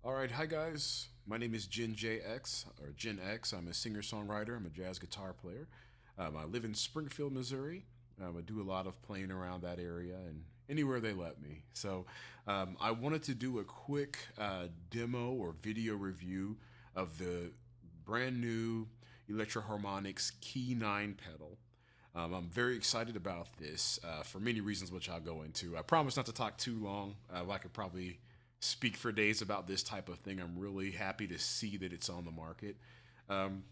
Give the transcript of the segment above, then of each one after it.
All right, hi guys. My name is Gen JX or Gen X. I'm a singer-songwriter. I'm a jazz guitar player. I live in Springfield, Missouri. I do a lot of playing around that area and anywhere they let me. So I wanted to do a quick demo or video review of the brand new Electro-Harmonix Key 9 pedal. I'm very excited about this for many reasons, which I'll go into. I promise not to talk too long. I could probably speak for days about this type of thing. I'm really happy to see that it's on the market. Um,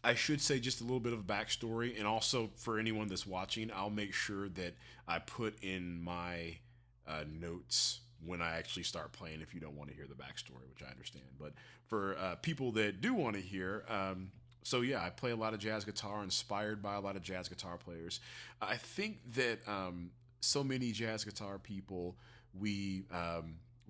I should say just a little bit of backstory, and also for anyone that's watching, I'll make sure that I put in my notes when I actually start playing if you don't want to hear the backstory, which I understand. But for people that do want to hear, so yeah, I play a lot of jazz guitar, inspired by a lot of jazz guitar players. I think that so many jazz guitar people, we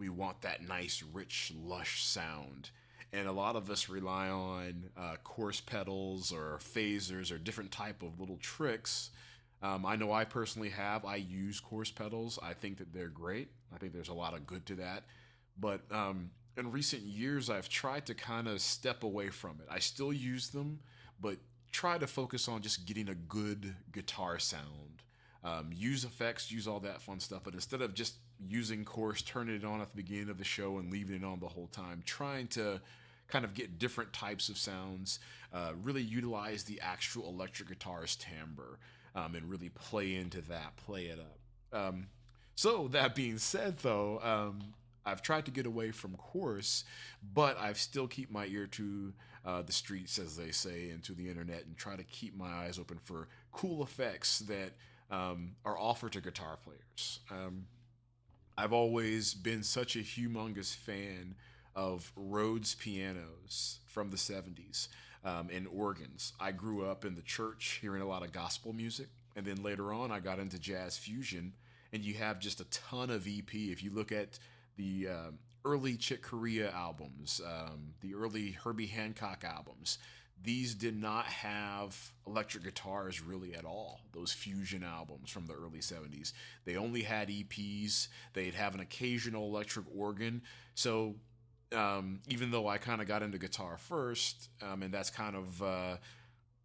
want that nice, rich, lush sound. And a lot of us rely on coarse pedals or phasers or different type of little tricks. I know I personally have. I use coarse pedals. I think that they're great. I think there's a lot of good to that. But in recent years, I've tried to kind of step away from it. I still use them, but try to focus on just getting a good guitar sound. Use effects, use all that fun stuff, but instead of just using chorus, turning it on at the beginning of the show and leaving it on the whole time, trying to kind of get different types of sounds, really utilize the actual electric guitar's timbre, and really play into that, play it up. So that being said, though, I've tried to get away from chorus, but I've still keep my ear to the streets, as they say, and to the internet, and try to keep my eyes open for cool effects that are offered to guitar players. I've always been such a humongous fan of Rhodes pianos from the 70s and organs. I grew up in the church hearing a lot of gospel music, and then later on I got into jazz fusion, and you have just a ton of EP. If you look at the early Chick Corea albums, the early Herbie Hancock albums, these did not have electric guitars really at all. Those fusion albums from the early 70s, they only had EPs. They'd have an occasional electric organ. So even though I kind of got into guitar first, and that's kind of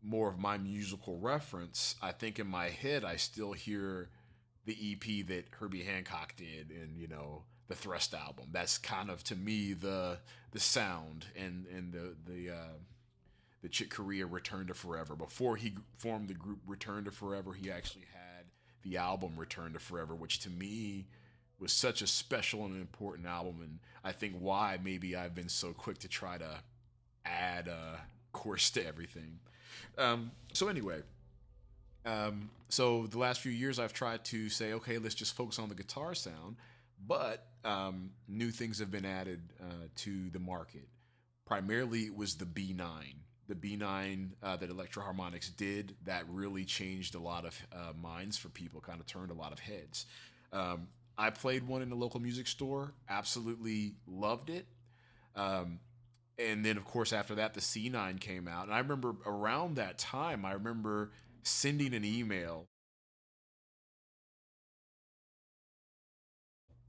more of my musical reference, I think in my head I still hear the EP that Herbie Hancock did, and the Thrust album. That's kind of to me the sound and the Chick Corea Return to Forever. Before he formed the group Return to Forever, he actually had the album Return to Forever, which to me was such a special and important album. And I think why maybe I've been so quick to try to add chorus to everything. So anyway, so the last few years I've tried to say, okay, let's just focus on the guitar sound, but new things have been added to the market. Primarily, it was the B9. The B9 that Electro-Harmonix did, that really changed a lot of minds for people, kind of turned a lot of heads. I played one in the local music store, absolutely loved it. Um, and then, of course, after that, the C9 came out. And I remember around that time, I remember sending an email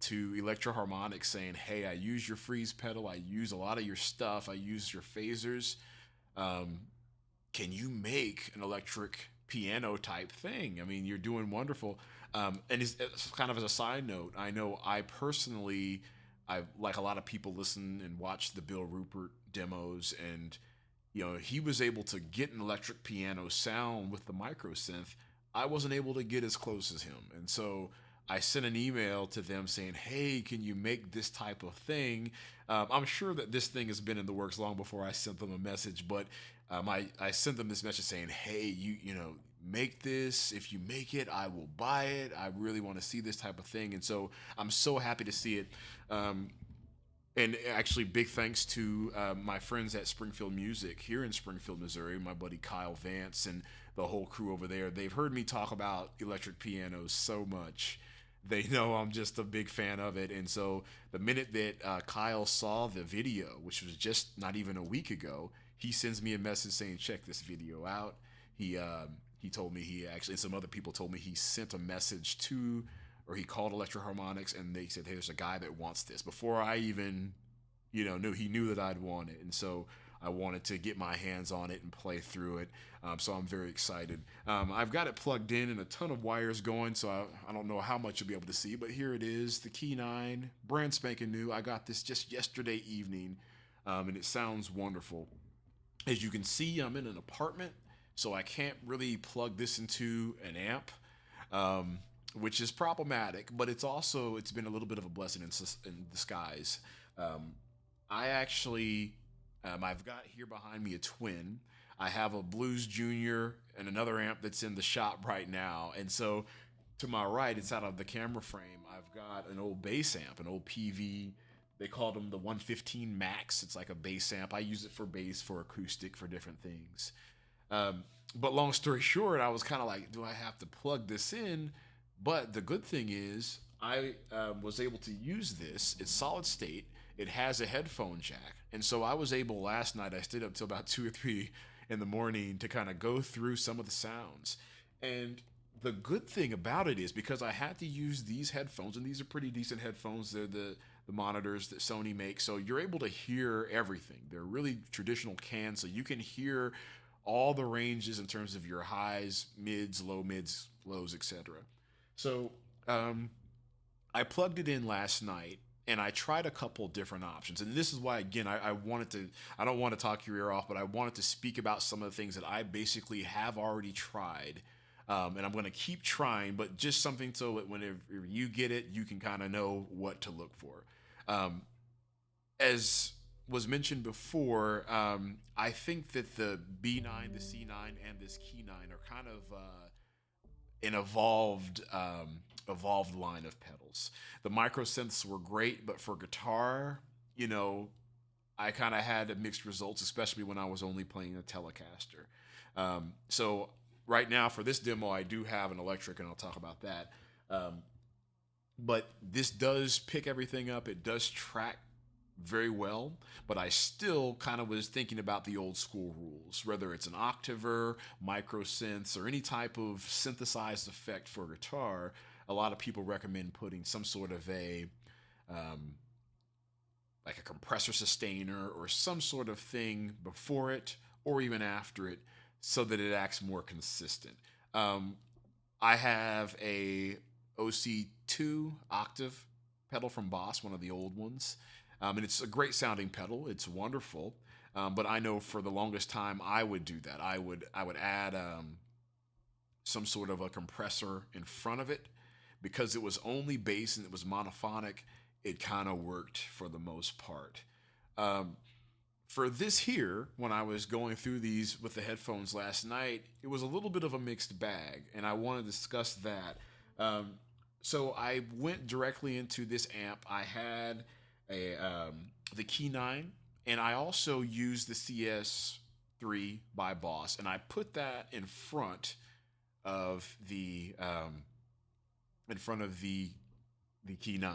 to Electro-Harmonix saying, hey, I use your freeze pedal, I use a lot of your stuff, I use your phasers. Um, can you make an electric piano type thing? I mean, you're doing wonderful. And it's kind of as a side note, I know I personally, I like a lot of people listen and watch the Bill Rupert demos, and he was able to get an electric piano sound with the micro synth. I wasn't able to get as close as him, and so I sent an email to them saying, "Hey, can you make this type of thing?" I'm sure that this thing has been in the works long before I sent them a message, but I sent them this message saying, "Hey, you make this. If you make it, I will buy it. I really want to see this type of thing." And so I'm so happy to see it. And actually, big thanks to my friends at Springfield Music here in Springfield, Missouri, my buddy Kyle Vance and the whole crew over there. They've heard me talk about electric pianos so much. They know I'm just a big fan of it. And so the minute that Kyle saw the video, which was just not even a week ago, he sends me a message saying, check this video out. He told me he actually, and some other people told me he sent a message to, or he called Electro-Harmonix and they said, hey, there's a guy that wants this. Before I even, knew he knew that I'd want it, and so I wanted to get my hands on it and play through it. So I'm very excited. I've got it plugged in and a ton of wires going, so I don't know how much you'll be able to see, but here it is, the Key 9, brand spanking new. I got this just yesterday evening, and it sounds wonderful. As you can see, I'm in an apartment, so I can't really plug this into an amp, which is problematic, but it's been a little bit of a blessing in disguise. Um, I actually, I've got here behind me a twin. I have a Blues Junior and another amp that's in the shop right now. And so to my right, it's out of the camera frame. I've got an old bass amp, an old PV. They called them the 115 Max. It's like a bass amp. I use it for bass, for acoustic, for different things. But long story short, I was kind of like, do I have to plug this in? But the good thing is, I was able to use this. It's solid state. It has a headphone jack. And so I was able last night, I stayed up till about 2 or 3 in the morning to kind of go through some of the sounds. And the good thing about it is because I had to use these headphones, and these are pretty decent headphones. They're the monitors that Sony makes. So you're able to hear everything. They're really traditional cans, so you can hear all the ranges in terms of your highs, mids, lows, etc. So I plugged it in last night and I tried a couple different options. And this is why, again, I wanted to, I don't want to talk your ear off, but I wanted to speak about some of the things that I basically have already tried. And I'm going to keep trying, but just something so that whenever you get it, you can kind of know what to look for. As was mentioned before, I think that the B9, the C9, and this Key 9 are kind of an evolved line of pedals. The micro synths were great, but for guitar, I kind of had mixed results, especially when I was only playing a Telecaster. So right now for this demo, I do have an electric, and I'll talk about that. But this does pick everything up. It does track very well, but I still kind of was thinking about the old school rules, whether it's an octaver, micro synths, or any type of synthesized effect for guitar. A lot of people recommend putting some sort of like a compressor sustainer or some sort of thing before it or even after it so that it acts more consistent. I have a OC2 octave pedal from Boss, one of the old ones. And it's a great sounding pedal. It's wonderful. But I know for the longest time I would do that. I would add some sort of a compressor in front of it because it was only bass and it was monophonic. It kind of worked for the most part. For this here, when I was going through these with the headphones last night, it was a little bit of a mixed bag, and I want to discuss that. So I went directly into this amp. I had the Key 9, and I also used the CS3 by Boss, and I put that in front of the Key 9,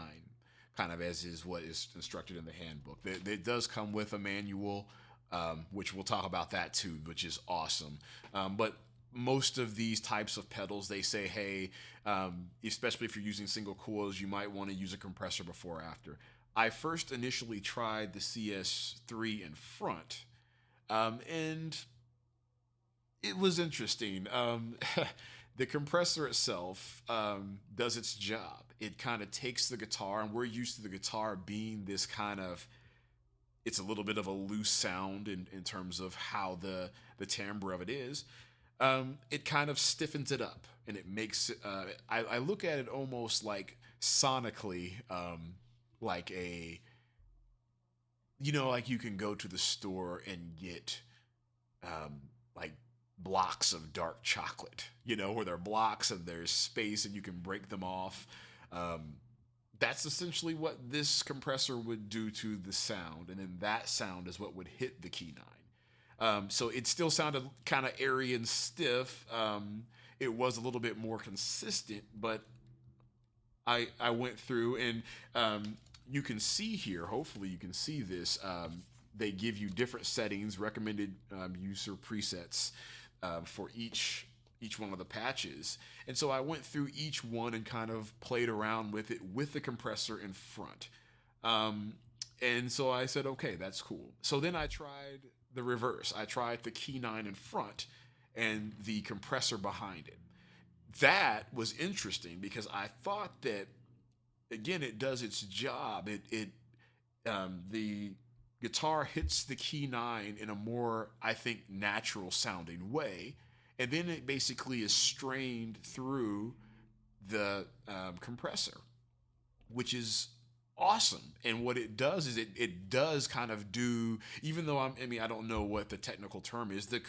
kind of as is what is instructed in the handbook. It does come with a manual, which we'll talk about that too, which is awesome. But most of these types of pedals, they say, hey, especially if you're using single coils, you might want to use a compressor before or after. I first initially tried the CS3 in front, and it was interesting. The compressor itself does its job. It kind of takes the guitar, and we're used to the guitar being this kind of, it's a little bit of a loose sound in terms of how the timbre of it is. It kind of stiffens it up, and it makes it, I look at it almost like sonically, like like you can go to the store and get like blocks of dark chocolate, where there are blocks and there's space and you can break them off. That's essentially what this compressor would do to the sound, and then that sound is what would hit the Key 9. So it still sounded kind of airy and stiff. It was a little bit more consistent, but I went through and you can see here, hopefully you can see this, they give you different settings, recommended user presets for each one of the patches. And so I went through each one and kind of played around with it with the compressor in front. And so I said, okay, that's cool. So then I tried the reverse. I tried the key 9 in front and the compressor behind it. That was interesting because I thought that, again, it does its job. The guitar hits the key 9 in a more, I think, natural sounding way, and then it basically is strained through the compressor, which is awesome. And what it does is it does kind of do, even though I don't know what the technical term is. The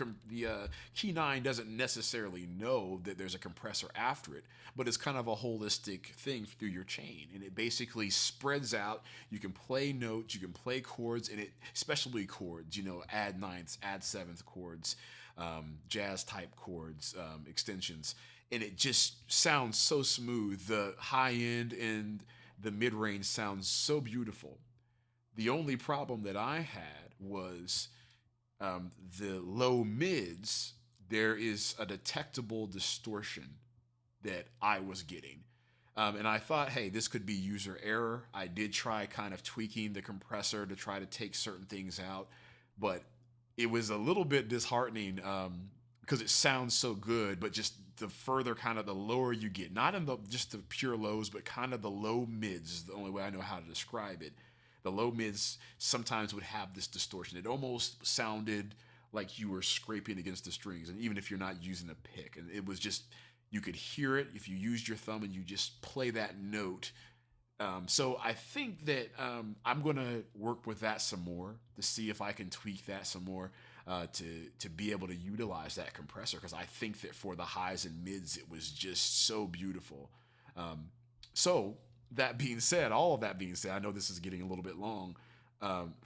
key 9 doesn't necessarily know that there's a compressor after it, but it's kind of a holistic thing through your chain, and it basically spreads out. You can play notes, you can play chords, and it, especially chords, add ninths, add seventh chords, jazz type chords, extensions, and it just sounds so smooth. The high end and the mid-range sounds so beautiful. The only problem that I had was the low mids. There is a detectable distortion that I was getting. And I thought, hey, this could be user error. I did try kind of tweaking the compressor to try to take certain things out, but it was a little bit disheartening because it sounds so good, but just the further kind of the lower you get, not in just the pure lows, but kind of the low mids is the only way I know how to describe it. The low mids sometimes would have this distortion. It almost sounded like you were scraping against the strings, and even if you're not using a pick, and it was just, you could hear it if you used your thumb and you just play that note. So I think that I'm going to work with that some more to see if I can tweak that some more to be able to utilize that compressor, because I think that for the highs and mids, it was just so beautiful. So that being said, all of that being said, I know this is getting a little bit long.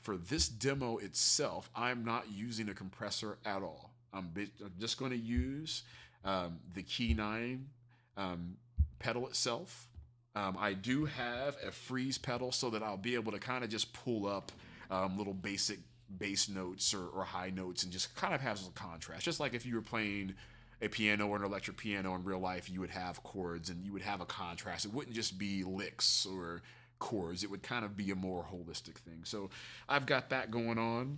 For this demo itself, I'm not using a compressor at all. I'm just going to use the key 9 pedal itself. I do have a freeze pedal so that I'll be able to kind of just pull up little basic bass notes or high notes and just kind of have some contrast. Just like if you were playing a piano or an electric piano in real life, you would have chords and you would have a contrast. It wouldn't just be licks or chords. It would kind of be a more holistic thing. So I've got that going on.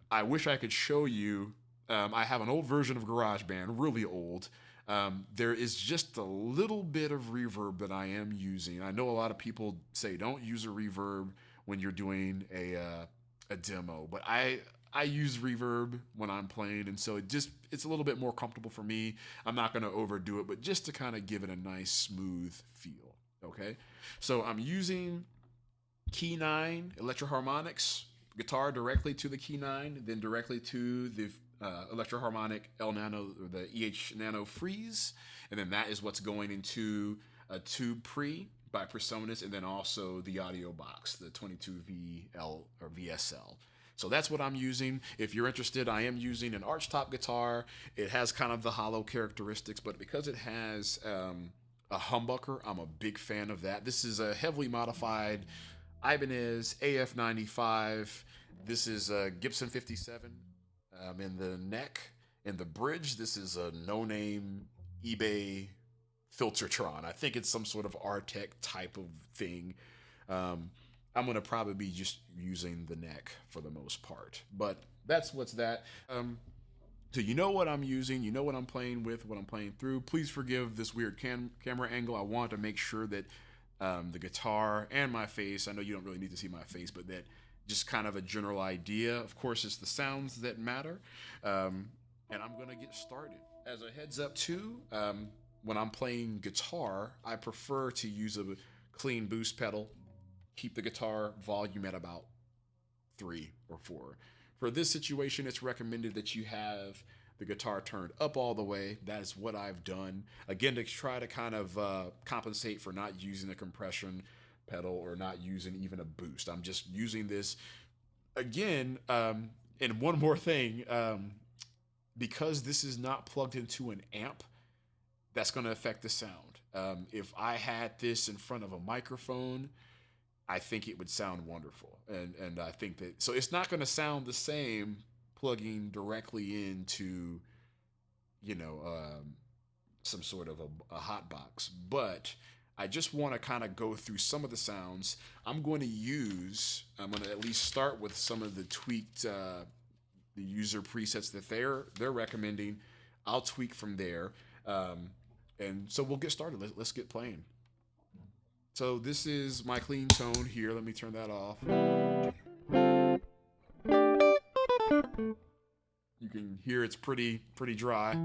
I wish I could show you. I have an old version of GarageBand, really old. There is just a little bit of reverb that I am using. I know a lot of people say don't use a reverb when you're doing a demo, but I use reverb when I'm playing, and so it's a little bit more comfortable for me. I'm not going to overdo it, but just to kind of give it a nice smooth feel. Okay, so I'm using key 9 Electro-Harmonix guitar directly to the key 9, then directly to the Electro-Harmonix L Nano, or the EH Nano Freeze, and then that is what's going into a tube pre by Presonus, and then also the audio box, the 22VL or VSL. So that's what I'm using. If you're interested, I am using an archtop guitar. It has kind of the hollow characteristics, but because it has a humbucker, I'm a big fan of that. This is a heavily modified Ibanez AF95. This is a Gibson 57 in the neck. In the bridge, this is a no-name eBay Filtertron. I think it's some sort of Artec type of thing. I'm going to probably be just using the neck for the most part. But that's what's that. So you know what I'm using, you know what I'm playing with, what I'm playing through. Please forgive this weird camera angle. I want to make sure that the guitar and my face, I know you don't really need to see my face, but that just kind of a general idea. Of course, it's the sounds that matter. And I'm going to get started. As a heads up too, when I'm playing guitar, I prefer to use a clean boost pedal. Keep the guitar volume at about 3 or 4. For this situation, it's recommended that you have the guitar turned up all the way. That is what I've done. Again, to try to kind of compensate for not using a compression pedal or not using even a boost. I'm just using this. Again, and one more thing, because this is not plugged into an amp, that's going to affect the sound. If I had this in front of a microphone, I think it would sound wonderful. And I think that, so it's not going to sound the same plugging directly into, some sort of a hot box. But I just want to kind of go through some of the sounds. I'm going to at least start with some of the tweaked, the user presets that they're recommending. I'll tweak from there. And so we'll get started. Let's get playing. So this is my clean tone here. Let me turn that off. You can hear it's pretty dry.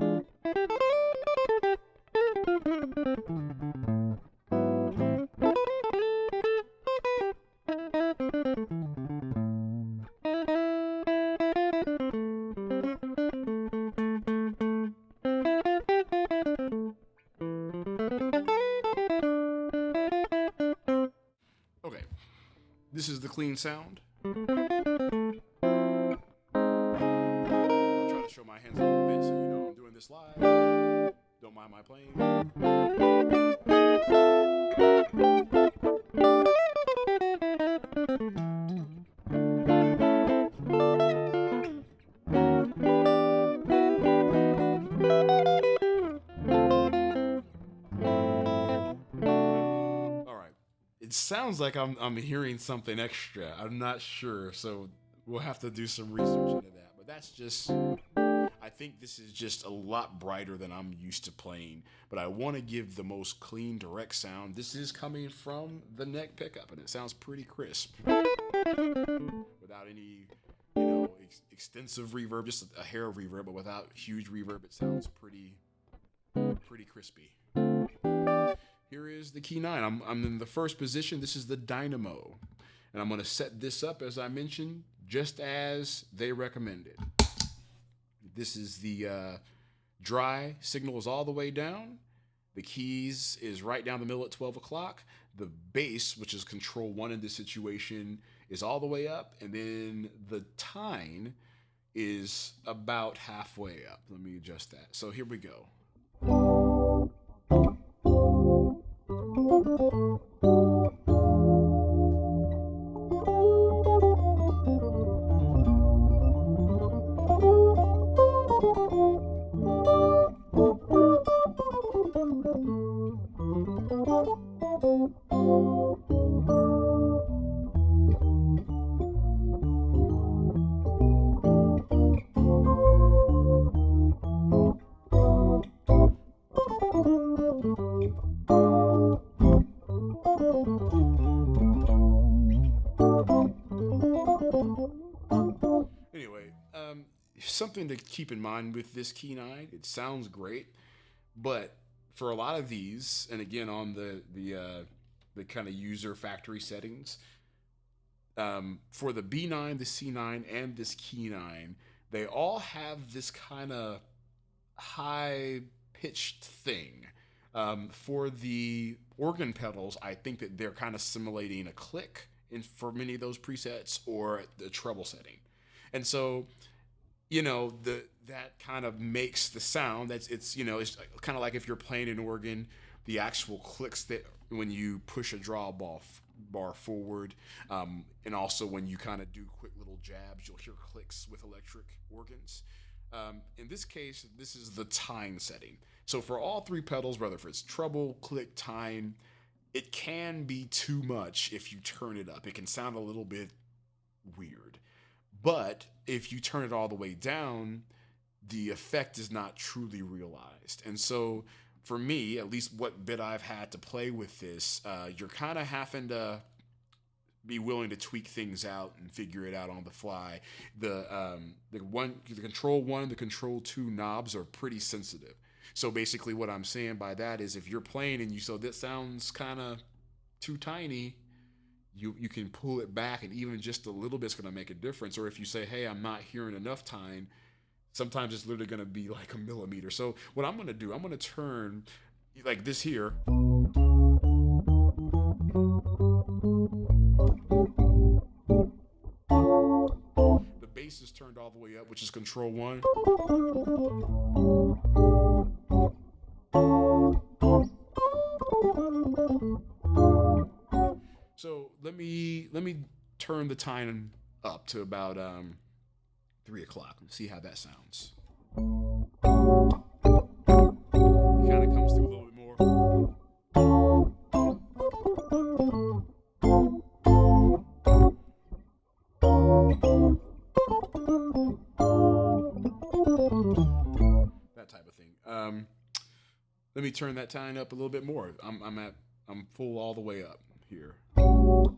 Okay, this is the clean sound. I'll try to show my hands a little bit so you know I'm doing this live. Don't mind my playing. It sounds like I'm hearing something extra. I'm not sure, so we'll have to do some research into that. But that's just, I think this is just a lot brighter than I'm used to playing. But I want to give the most clean, direct sound. This is coming from the neck pickup, and it sounds pretty crisp. Without any, extensive reverb, just a hair of reverb, but without huge reverb, it sounds pretty crispy. Here is the key 9. I'm in the first position. This is the Dynamo. And I'm going to set this up, as I mentioned, just as they recommended. This is the dry signal is all the way down. The keys is right down the middle at 12 o'clock. The bass, which is control 1 in this situation, is all the way up. And then the tine is about halfway up. Let me adjust that. So here we go. Anyway, something to keep in mind with this key 9, it sounds great, but for a lot of these, and again on the kind of user factory settings, for the B9, the C9, and this key 9, they all have this kind of high-pitched thing. For the organ pedals, I think that they're kind of simulating a click for many of those presets, or the treble setting. And so, that kind of makes the sound. It's kind of like if you're playing an organ, the actual clicks that when you push a draw bar forward, and also when you kind of do quick little jabs, you'll hear clicks with electric organs. In this case, this is the tine setting. So for all 3 pedals, whether it's treble, click, tine, it can be too much if you turn it up. It can sound a little bit weird. But if you turn it all the way down, the effect is not truly realized. And so for me, at least what bit I've had to play with this, you're kind of having to be willing to tweak things out and figure it out on the fly. The control 1 and the control 2 knobs are pretty sensitive. So basically what I'm saying by that is if you're playing and that sounds kind of too tiny, you can pull it back, and even just a little bit's going to make a difference. Or if you say, hey, I'm not hearing enough tine, sometimes it's literally going to be like a millimeter. So what I'm going to do, I'm going to turn like this here. The bass is turned all the way up, which is control 1. So let me turn the time up to about 3 o'clock and see how that sounds. Kind of comes through a little bit more. Let me turn that tine up a little bit more. I'm full all the way up here. That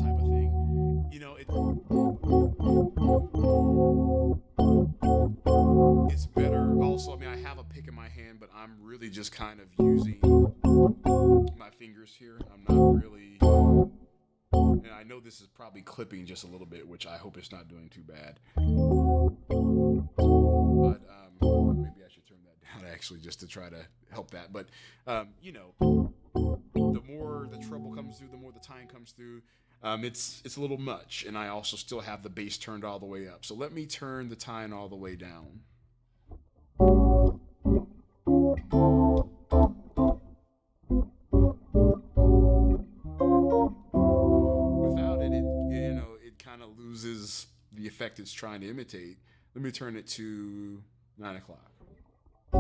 type of thing. You know, it's better. Also, I mean, I have a pick in my hand, but I'm really just kind of using my fingers here. I'm not really. And I know this is probably clipping just a little bit, which I hope it's not doing too bad. But maybe I should turn that down actually, just to try to help that. But you know, the more the treble comes through, the more the tine comes through. It's a little much, and I also still have the bass turned all the way up. So let me turn the tine all the way down. Without it, you know, it kind of loses the effect it's trying to imitate. Let me turn it to 9 o'clock. That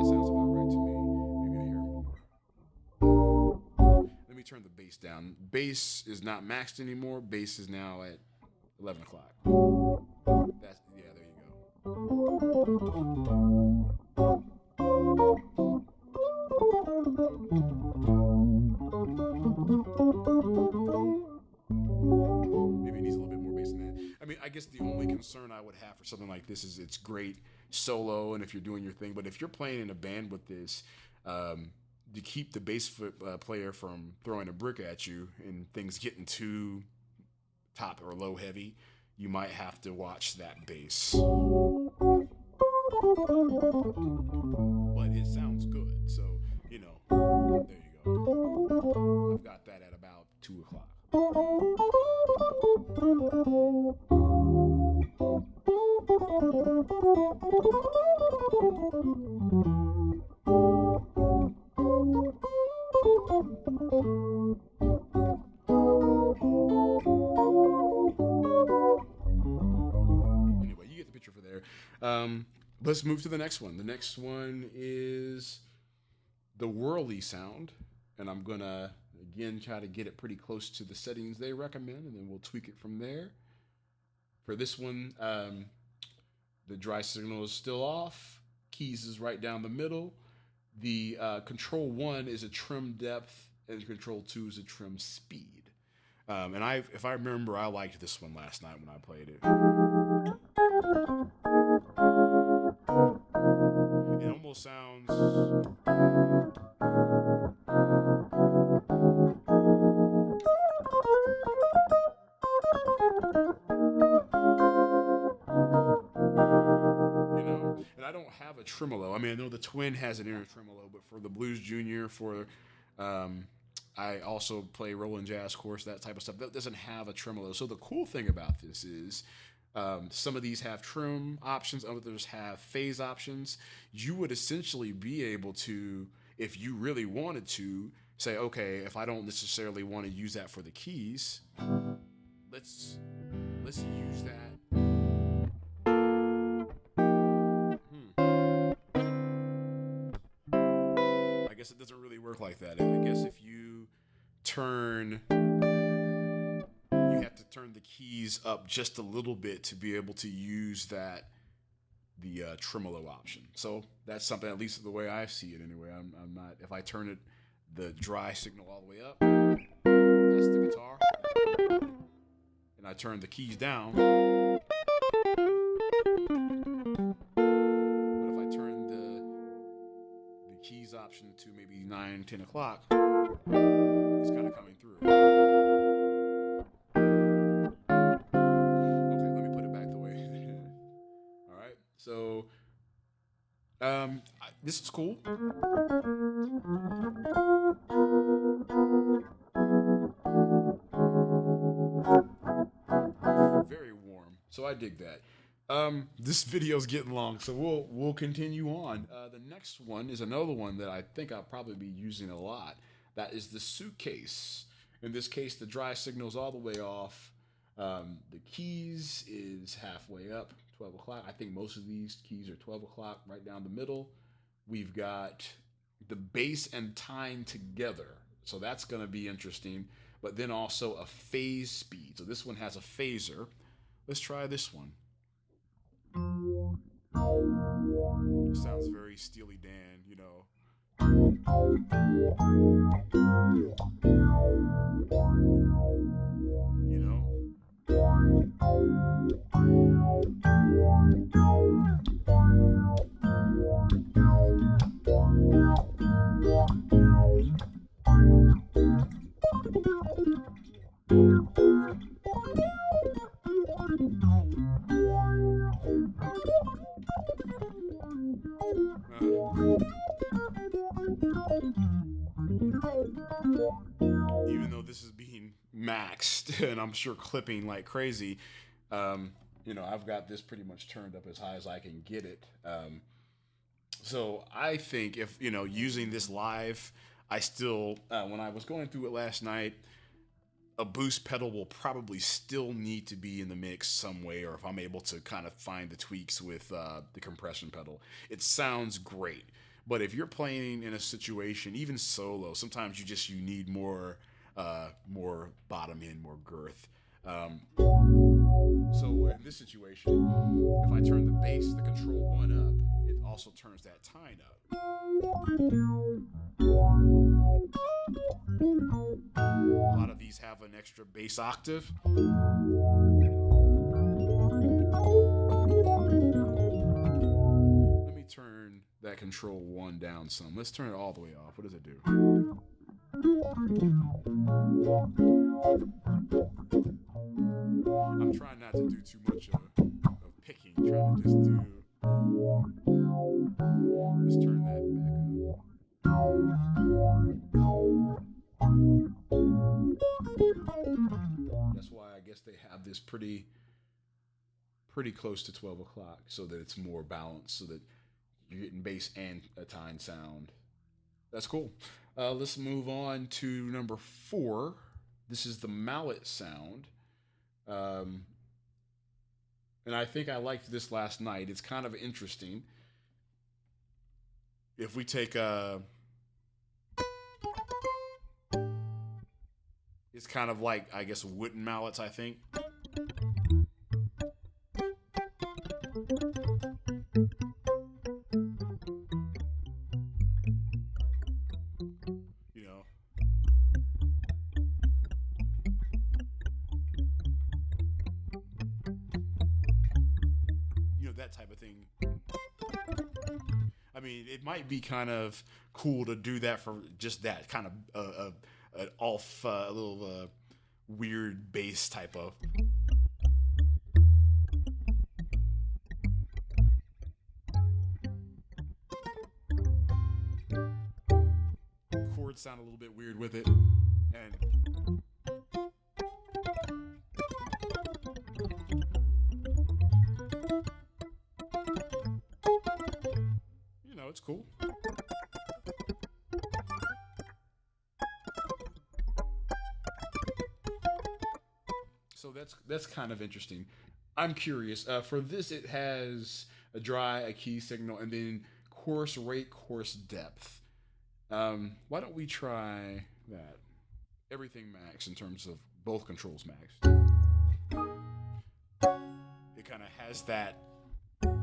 sounds about right to me. Maybe I hear more. Let me turn the bass down. Bass is not maxed anymore. Bass is now at 11 o'clock. That's, yeah, there you go. Maybe it needs a little bit more bass than that. I mean, I guess the only concern I would have for something like this is it's great solo and if you're doing your thing, but if you're playing in a band with this, to keep the bass player from throwing a brick at you and things getting too top or low heavy, you might have to watch that bass. But it sounds good, so you know, there you go. I've got that at about 2 o'clock. Anyway, you get the picture for there. Let's move to the next one. The next one is the whirly sound, and I'm gonna again try to get it pretty close to the settings they recommend, and then we'll tweak it from there. For this one, the dry signal is still off. Keys is right down the middle. The control 1 is a trim depth, and control 2 is a trim speed. And if I remember, I liked this one last night when I played it. It almost sounds. And I don't have a tremolo. I mean, I know the Twin has an inner tremolo, but for the Blues Junior, I also play Roland Jazz Course, that type of stuff. That doesn't have a tremolo. So the cool thing about this is some of these have trim options, others have phase options. You would essentially be able to, if you really wanted to, say, okay, if I don't necessarily want to use that for the keys, let's use that. I guess it doesn't really work like that. I guess if you have to turn the keys up just a little bit to be able to use the tremolo option. So that's something, at least the way I see it anyway. I'm not, if I turn it, the dry signal all the way up, that's the guitar, and I turn the keys down. But if I turn the keys option to maybe 9, 10 o'clock, it's kind of coming through. Okay, let me put it back the way. All right, so this is cool. Very warm, so I dig that. This video's getting long, so we'll continue on. The next one is another one that I think I'll probably be using a lot. That is the suitcase. In this case, the dry signal's all the way off. The keys is halfway up, 12 o'clock. I think most of these keys are 12 o'clock, right down the middle. We've got the bass and tine together, so that's going to be interesting. but then also a phase speed. So this one has a phaser. Let's try this one. It sounds very Steely Dan, you know. You know? Even though this is being maxed and I'm sure clipping like crazy, you know, I've got this pretty much turned up as high as I can get it. So I think if, you know, using this live, I still, when I was going through it last night, a boost pedal will probably still need to be in the mix some way, or if I'm able to kind of find the tweaks with the compression pedal. It sounds great. But if you're playing in a situation, even solo, sometimes you need more bottom end, more girth. So in this situation, if I turn the bass, the control 1 up, it also turns that tine up. A lot of these have an extra bass octave. Let me turn that control 1 down some. Let's turn it all the way off. What does it do? I'm trying not to do too much of picking. Trying to just do. Let's turn that back up. That's why I guess they have this pretty close to 12 o'clock, so that it's more balanced, so that you're getting bass and a tine sound. That's cool. Let's move on to number 4. This is the mallet sound. And I think I liked this last night. It's kind of interesting. If we take it's kind of like, I guess, wooden mallets, I think. You know. You know, that type of thing. I mean, it might be kind of cool to do that for just that kind of an off, a little weird bass type of. Chords sound a little bit weird with it, and you know, it's cool. So that's kind of interesting. I'm curious. For this, it has a dry, a key signal, and then coarse rate, coarse depth. Why don't we try that? Everything max in terms of both controls max. It kind of has that. Click,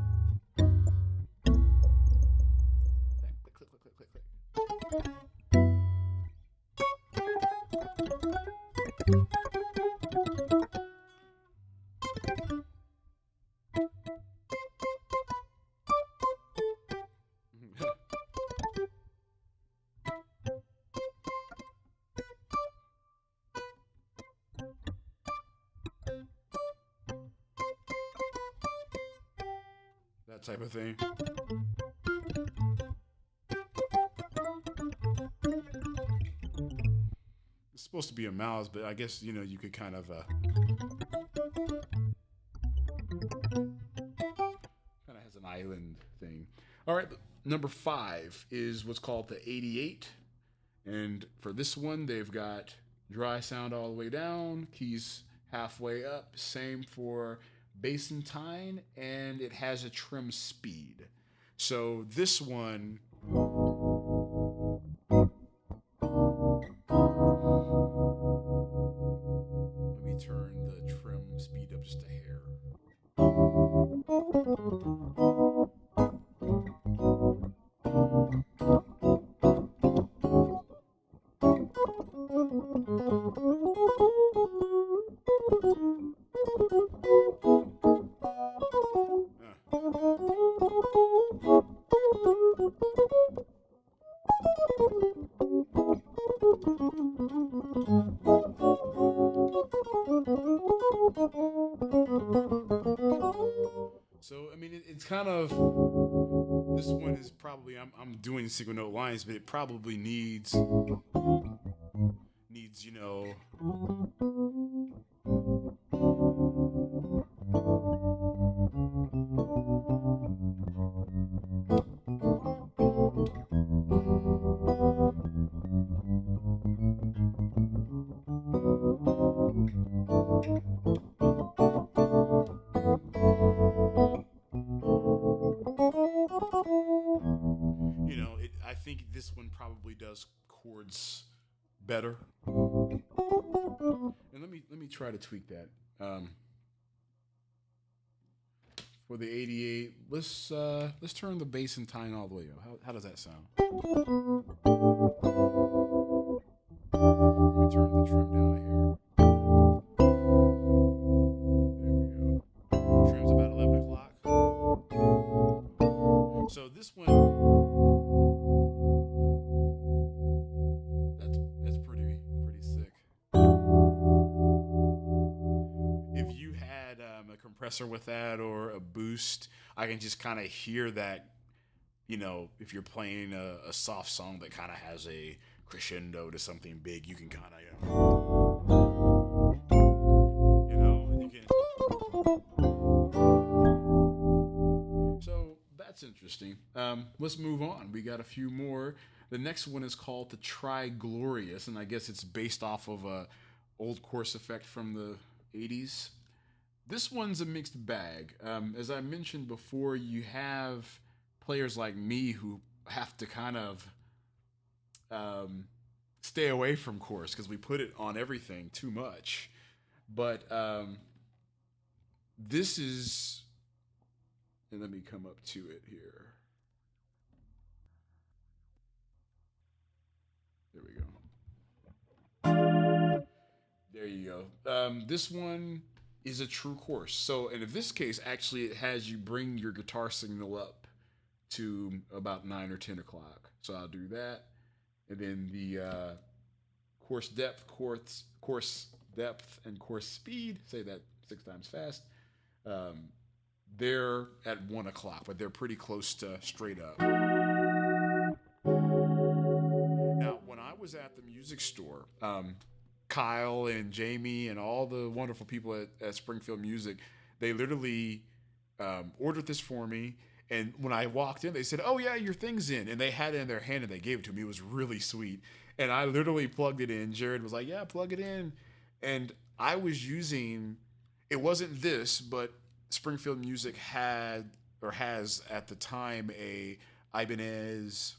click, click, click, click, click. That type of thing. It's supposed to be a mouse, but I guess, you know, you could kind of has an island thing. All right, number 5 is what's called the 88. And for this one, they've got dry sound all the way down, keys halfway up. Same for bass and tine, and it has a trim speed. So this one, trim speed up just a hair. So I mean, it's kind of this one is probably I'm doing single note lines, but it probably needs I think this one probably does chords better. And let me try to tweak that. For the 88, let's turn the bass and tine all the way up. How does that sound? Let me turn the trim down a hair. There we go. Trim's about 11 o'clock. So this one, that's pretty sick. If you had a compressor with that or a boost, I can just kind of hear that. If you're playing a soft song that kind of has a crescendo to something big, you can kind of, you can. So that's interesting. Let's move on. We got a few more. The next one is called the Tri-Glorious, and I guess it's based off of a old course effect from the 80s. This one's a mixed bag. As I mentioned before, you have players like me who have to kind of stay away from chorus because we put it on everything too much. But this is, and let me come up to it here. There we go. There you go. This one is a true chorus. So, and in this case, actually, it has you bring your guitar signal up to about 9 or 10 o'clock. So I'll do that. And then the course depth, and course speed, say that 6 times fast, they're at 1 o'clock, but they're pretty close to straight up. Now, when I was at the music store, Kyle and Jamie and all the wonderful people at Springfield Music, they literally ordered this for me. And when I walked in, they said, "Oh yeah, your thing's in," and they had it in their hand and they gave it to me. It was really sweet. And I literally plugged it in. Jared was like, "Yeah, plug it in," and I was using. It wasn't this, but Springfield Music had or has at the time a Ibanez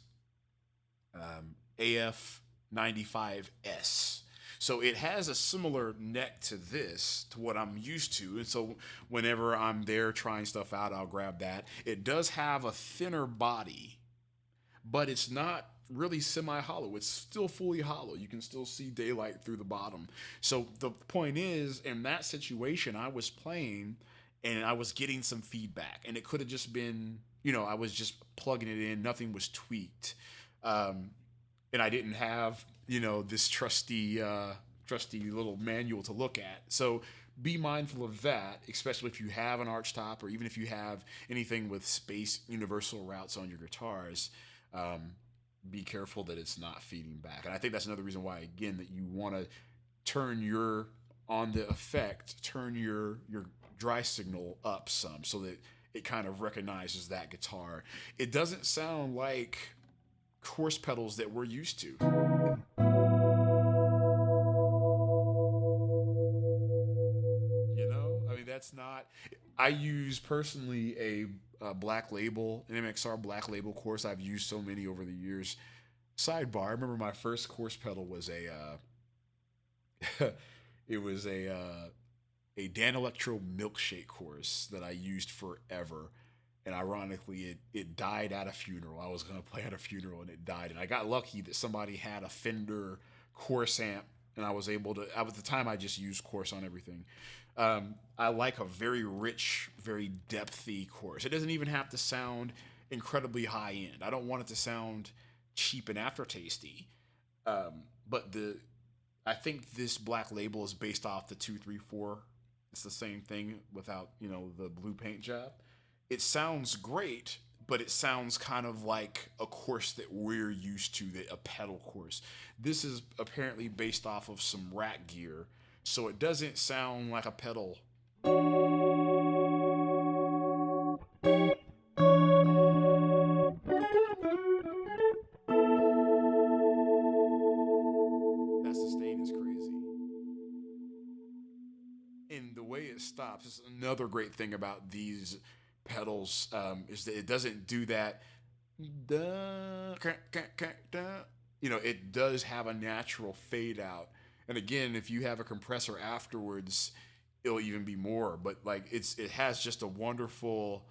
AF 95S. So it has a similar neck to this, to what I'm used to. And so whenever I'm there trying stuff out, I'll grab that. It does have a thinner body, but it's not really semi-hollow. It's still fully hollow. You can still see daylight through the bottom. So the point is, in that situation, I was playing and I was getting some feedback. And it could have just been, I was just plugging it in. Nothing was tweaked. And I didn't have this trusty little manual to look at. So be mindful of that, especially if you have an arch top or even if you have anything with space universal routes on your guitars. Be careful that it's not feeding back. And I think that's another reason why, again, that you want to turn your dry signal up some so that it kind of recognizes that guitar. It doesn't sound like coarse pedals that we're used to. I mean, that's not. I use personally a Black Label, an MXR Black Label course. I've used so many over the years. Sidebar: I remember my first course pedal was it was a a Dan Electro milkshake chorus that I used forever. And ironically, it died at a funeral. I was gonna play at a funeral and it died. And I got lucky that somebody had a Fender chorus amp, and I was able to. At the time, I just used chorus on everything. I like a very rich, very depthy chorus. It doesn't even have to sound incredibly high end. I don't want it to sound cheap and aftertasty. But I think this Black Label is based off the 234. It's the same thing without the blue paint job. It sounds great, but it sounds kind of like a course that we're used to, a pedal course. This is apparently based off of some rack gear, so it doesn't sound like a pedal. That sustain is crazy. And the way it stops is another great thing about these pedals, is that it doesn't do that. It does have a natural fade out. And again, if you have a compressor afterwards, it'll even be more. But like it has just a wonderful,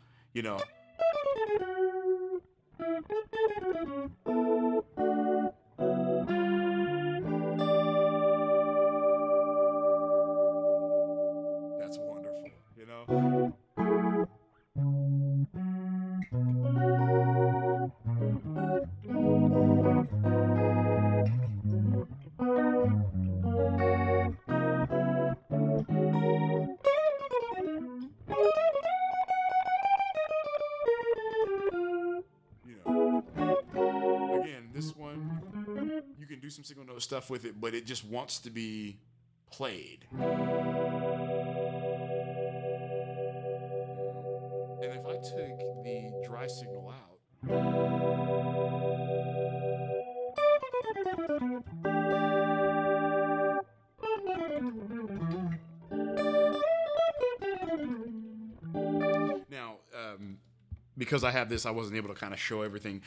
that's wonderful. Again, this one, you can do some single note stuff with it, but it just wants to be played. And if I took the dry signal out, now, because I have this, I wasn't able to kind of show everything.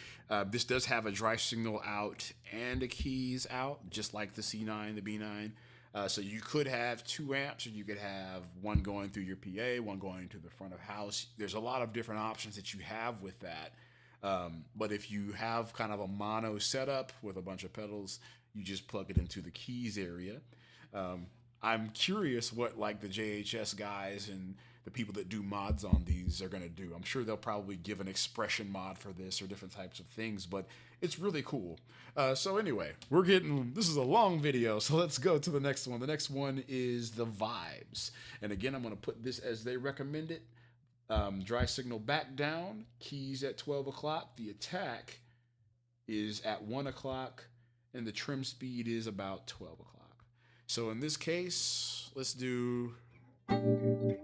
This does have a dry signal out and a keys out, just like the C9, the B9. So you could have 2 amps, or you could have one going through your PA, one going to the front of house. There's a lot of different options that you have with that. But if you have kind of a mono setup with a bunch of pedals, you just plug it into the keys area. I'm curious what like the JHS guys and the people that do mods on these are going to do. I'm sure they'll probably give an expression mod for this or different types of things, but it's really cool. So anyway, this is a long video, so let's go to the next one. The next one is the Vibes. And again, I'm going to put this as they recommend it. Dry signal back down, keys at 12 o'clock. The attack is at 1 o'clock, and the trim speed is about 12 o'clock. So in this case, let's do, the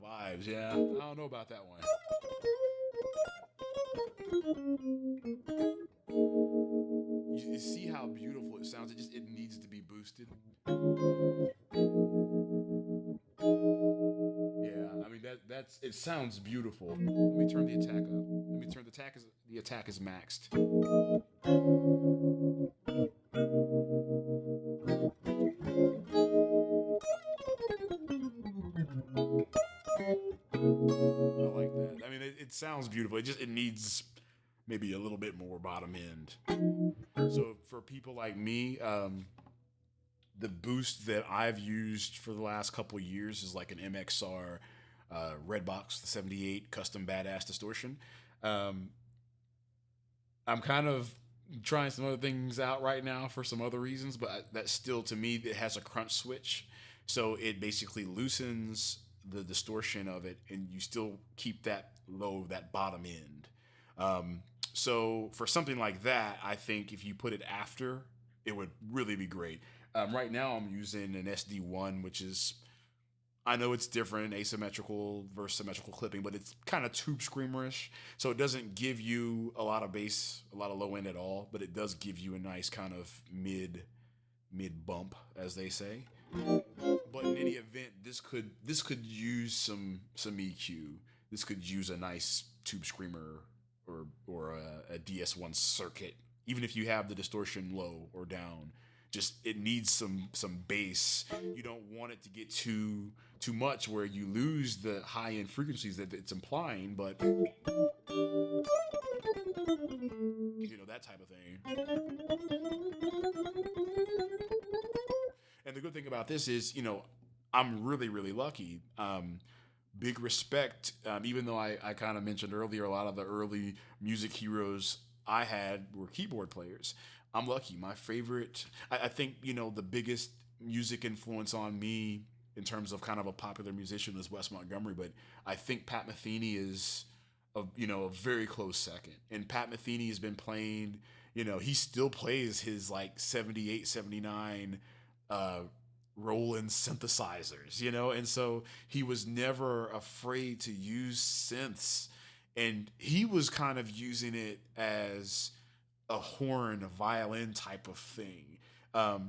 Vibes, yeah. I don't know about that one. You see how beautiful it sounds. It needs to be boosted. Yeah, I mean it sounds beautiful. Let me turn the attack up. Let me turn the attack is maxed. I like that. I mean, it sounds beautiful. It needs maybe a little bit more bottom end. So for people like me, the boost that I've used for the last couple of years is like an MXR Redbox, the 78 custom badass distortion. I'm kind of trying some other things out right now for some other reasons, but that still, to me, it has a crunch switch. So it basically loosens the distortion of it, and you still keep that low, that bottom end. So for something like that, I think if you put it after, it would really be great. Right now, I'm using an SD1, which is, I know it's different, asymmetrical versus symmetrical clipping, but it's kind of tube screamerish. So it doesn't give you a lot of bass, a lot of low end at all, but it does give you a nice kind of mid bump, as they say. But in any event, this could use some EQ. this could use a nice tube screamer or a DS1 circuit. Even if you have the distortion low or down, just it needs some bass. You don't want it to get too much where you lose the high end frequencies that it's implying, but that type of thing. And the good thing about this is, I'm really, really lucky. Big respect, even though I kind of mentioned earlier, a lot of the early music heroes I had were keyboard players. I'm lucky. My favorite, I think, the biggest music influence on me in terms of kind of a popular musician is Wes Montgomery, but I think Pat Metheny is a very close second. And Pat Metheny has been playing, he still plays his like 78, 79 Roland synthesizers, and so he was never afraid to use synths, and he was kind of using it as a horn, a violin type of thing. I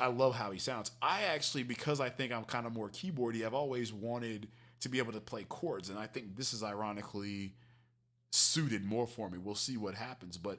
love how he sounds. I actually, because I think I'm kind of more keyboardy, I've always wanted to be able to play chords, and I think this is ironically suited more for me. We'll see what happens, but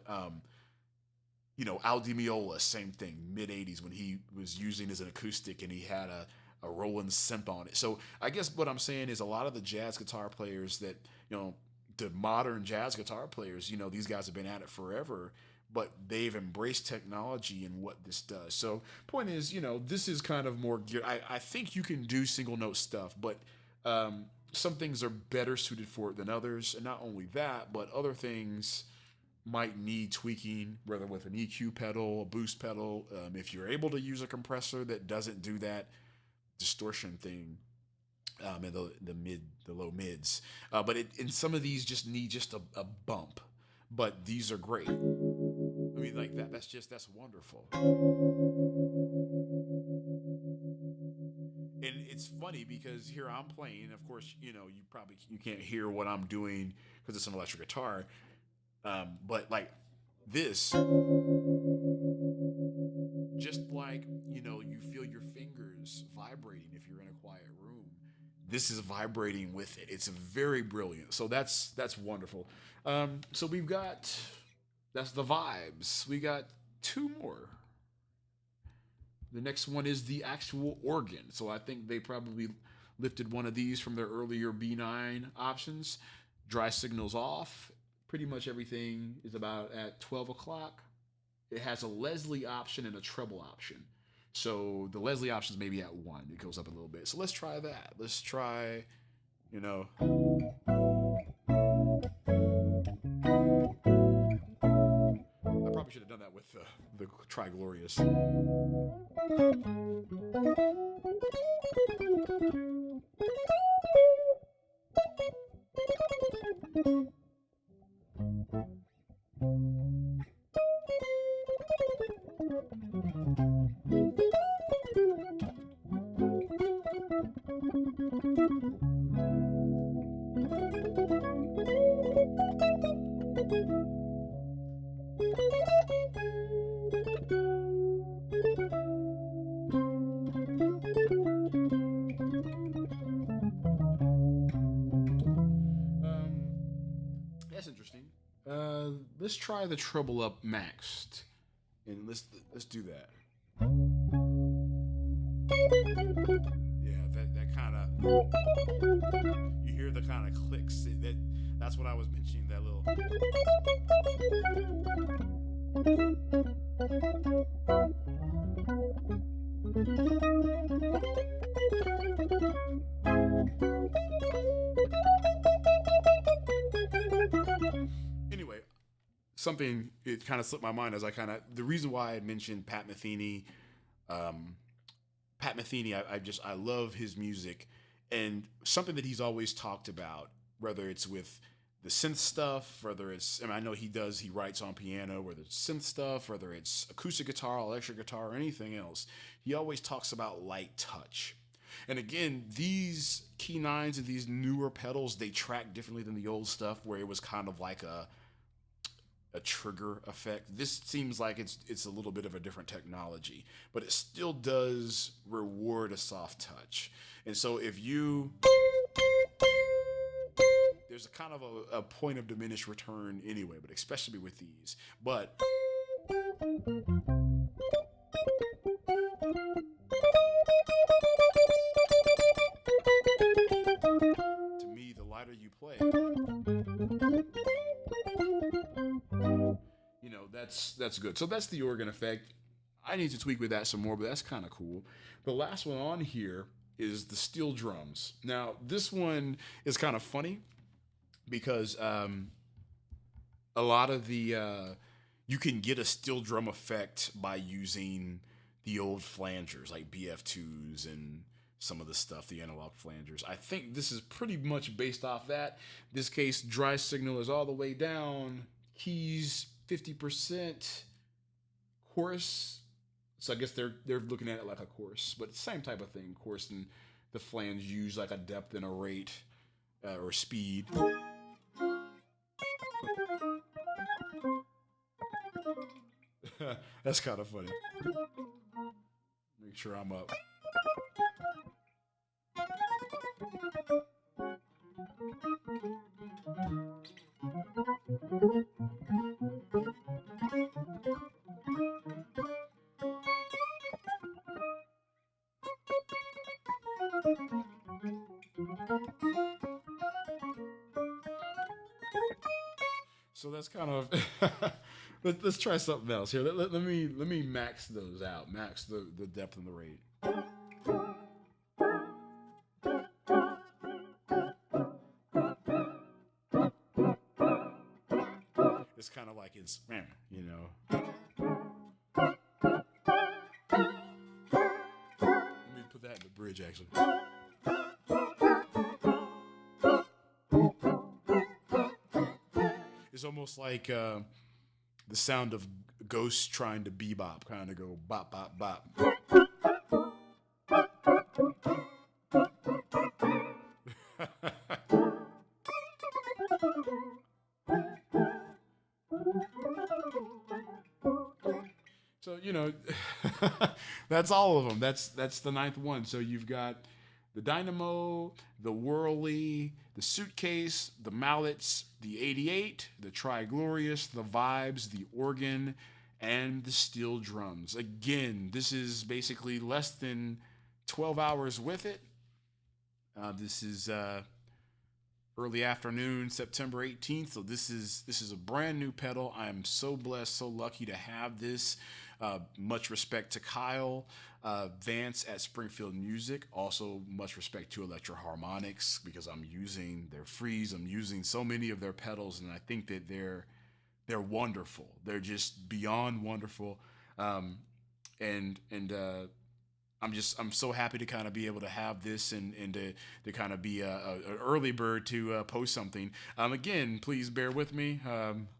Al Di Meola, same thing, mid '80s when he was using as an acoustic and he had a Roland synth on it. So I guess what I'm saying is a lot of the jazz guitar players that the modern jazz guitar players, these guys have been at it forever, but they've embraced technology and what this does. So point is, this is kind of more geared. I think you can do single note stuff, but some things are better suited for it than others. And not only that, but other things might need tweaking, whether with an EQ pedal, a boost pedal. If you're able to use a compressor that doesn't do that distortion thing, in the low mids, but in some of these just need just a bump. But these are great. I mean, like that's wonderful. And it's funny because here I'm playing. Of course, you can't hear what I'm doing because it's an electric guitar. But like this, just like you feel your fingers vibrating if you're in a quiet room. This is vibrating with it. It's very brilliant. So that's wonderful. So that's the vibes. We got two more. The next one is the actual organ. So I think they probably lifted one of these from their earlier B9 options. Dry signals off. Pretty much everything is about at 12 o'clock. It has a Leslie option and a treble option. So the Leslie option is maybe at 1. It goes up a little bit. So let's try that. Let's try, I probably should have done that with the Tri-Glorious. That's interesting. Let's try the treble up maxed, and let's do that. Yeah, that kind of, you hear the kind of clicks. That's what I was mentioning. That little. Anyway, something, it kind of slipped my mind as the reason why I mentioned Pat Metheny. I love his music, and something that he's always talked about, whether it's with the synth stuff, whether it's, I know he writes on piano, whether it's synth stuff, whether it's acoustic guitar, electric guitar, or anything else, he always talks about light touch. And again, these key nines and these newer pedals, they track differently than the old stuff where it was kind of like a trigger effect. This seems like it's a little bit of a different technology, but it still does reward a soft touch. And so if you there's a kind of a point of diminished return anyway, but especially with these. But to me, the lighter you play, that's good. So that's the organ effect. I need to tweak with that some more, but that's kind of cool. The last one on here is the steel drums. Now, this one is kind of funny because a lot of the you can get a steel drum effect by using the old flangers like BF2s and some of the stuff, the analog flangers. I think this is pretty much based off that. This case, dry signal is all the way down, keys 50%, chorus. So I guess they're looking at it like a chorus, but same type of thing. Chorus and the flange use like a depth and a rate or speed. That's kind of funny. Make sure I'm up. So that's kind of let's try something else here. Let me max those out. Max the depth and the rate. It's kind of like it's, you know. Let me put that in the bridge actually. It's almost like the sound of ghosts trying to bebop, kind of go bop, bop, bop. So, you know, that's all of them. That's the ninth one. So you've got the Dynamo, the Whirly, the Suitcase, the Mallets, the 88, the Tri-Glorious, the Vibes, the Organ, and the Steel Drums. Again, this is basically less than 12 hours with it. This is early afternoon, September 18th. So this is a brand new pedal. I am so blessed, so lucky to have this. Much respect to Kyle Vance at Springfield Music. Also, much respect to Electro-Harmonix because I'm using their freeze. I'm using so many of their pedals, and I think that they're wonderful. They're just beyond wonderful. I'm so happy to kind of be able to have this and to kind of be an early bird to post something. Again, please bear with me.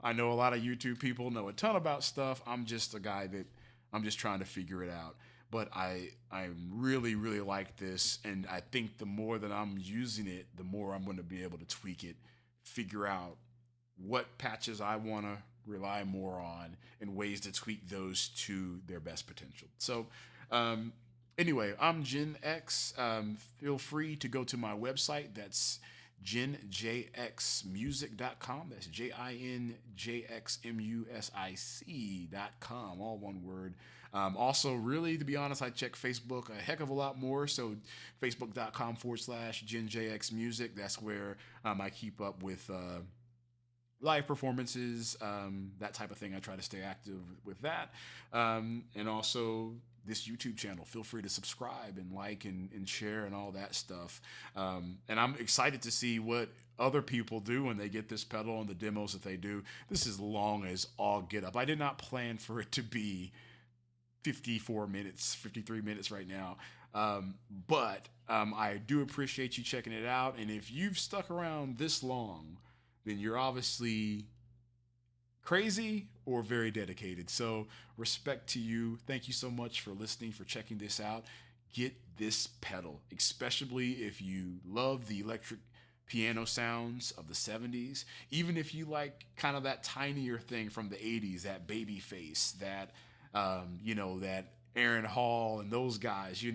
I know a lot of YouTube people know a ton about stuff. I'm just a guy that I'm just trying to figure it out. But I really, really like this, and I think the more that I'm using it, the more I'm going to be able to tweak it, figure out what patches I want to rely more on, and ways to tweak those to their best potential. So, anyway, I'm Gen X. Feel free to go to my website. That's jinjxmusic.com. That's JINJXMUSIC.com. All one word. Also, really, to be honest, I check Facebook a heck of a lot more. So facebook.com/JinJXMusic. That's where I keep up with live performances, that type of thing. I try to stay active with that. And also this YouTube channel. Feel free to subscribe and like and share and all that stuff. And I'm excited to see what other people do when they get this pedal and the demos that they do. This is long as all get up. I did not plan for it to be 54 minutes, 53 minutes right now. But I do appreciate you checking it out. And if you've stuck around this long, then you're obviously crazy or very dedicated. So respect to you. Thank you so much for listening, for checking this out. Get this pedal, especially if you love the electric piano sounds of the 70s. Even if you like kind of that tinier thing from the 80s, that Babyface, that that Aaron Hall and those guys,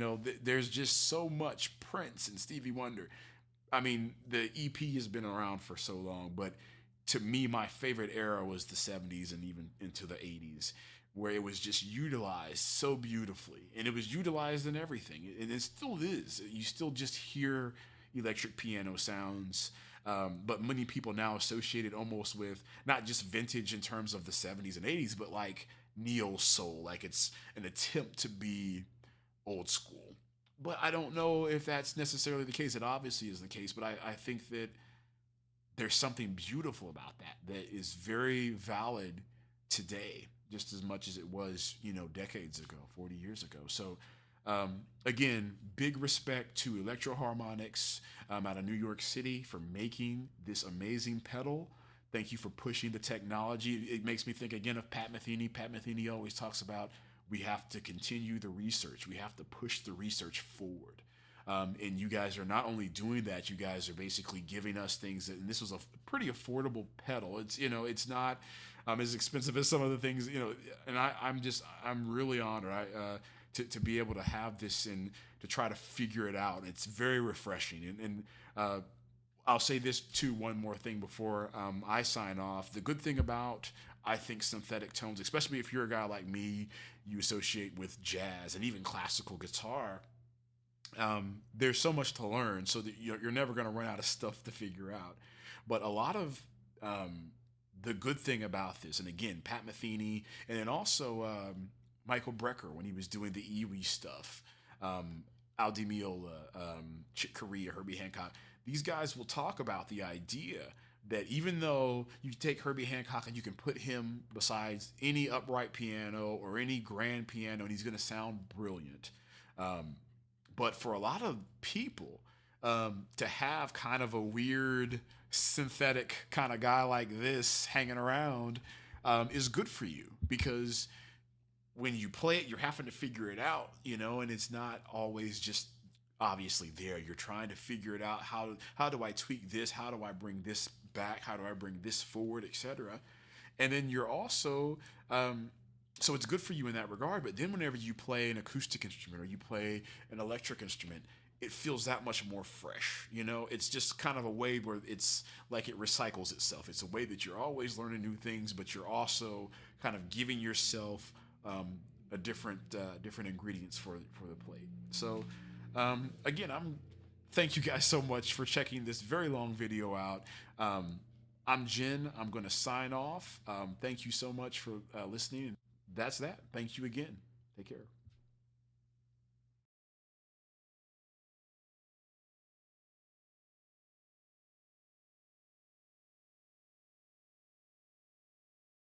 there's just so much Prince and Stevie Wonder. I mean, the EP has been around for so long, but to me, my favorite era was the 70s and even into the 80s, where it was just utilized so beautifully. And it was utilized in everything. And it still is. You still just hear electric piano sounds. But many people now associate it almost with not just vintage in terms of the 70s and 80s, but like neo soul. Like it's an attempt to be old school. But I don't know if that's necessarily the case. It obviously is the case, but I think that there's something beautiful about that that is very valid today, just as much as it was, decades ago, 40 years ago. So, again, big respect to Electro-Harmonix out of New York City for making this amazing pedal. Thank you for pushing the technology. It makes me think again of Pat Metheny. Pat Metheny always talks about we have to continue the research. We have to push the research forward. And you guys are not only doing that, you guys are basically giving us things that, and this was a pretty affordable pedal. It's not as expensive as some of the things, and I'm really honored to be able to have this and to try to figure it out. It's very refreshing. And I'll say this too, one more thing before I sign off. The good thing about, I think, synthetic tones, especially if you're a guy like me, you associate with jazz and even classical guitar, there's so much to learn, so that you're never going to run out of stuff to figure out. But a lot of the good thing about this, and again, Pat Metheny, and then also Michael Brecker when he was doing the Iwi stuff, Al Di Meola, Chick Corea, Herbie Hancock, these guys will talk about the idea that even though you take Herbie Hancock and you can put him besides any upright piano or any grand piano, and he's going to sound brilliant. But for a lot of people, to have kind of a weird synthetic kind of guy like this hanging around is good for you, because when you play it, you're having to figure it out, and it's not always just obviously there. You're trying to figure it out. How do I tweak this? How do I bring this back? How do I bring this forward, etc. And then you're also so it's good for you in that regard. But then whenever you play an acoustic instrument or you play an electric instrument, it feels that much more fresh. It's just kind of a way where it's like it recycles itself. It's a way that you're always learning new things, but you're also kind of giving yourself a different ingredients for the plate. So again, thank you guys so much for checking this very long video out. I'm Jen. I'm going to sign off. Thank you so much for listening. That's that. Thank you again. Take care.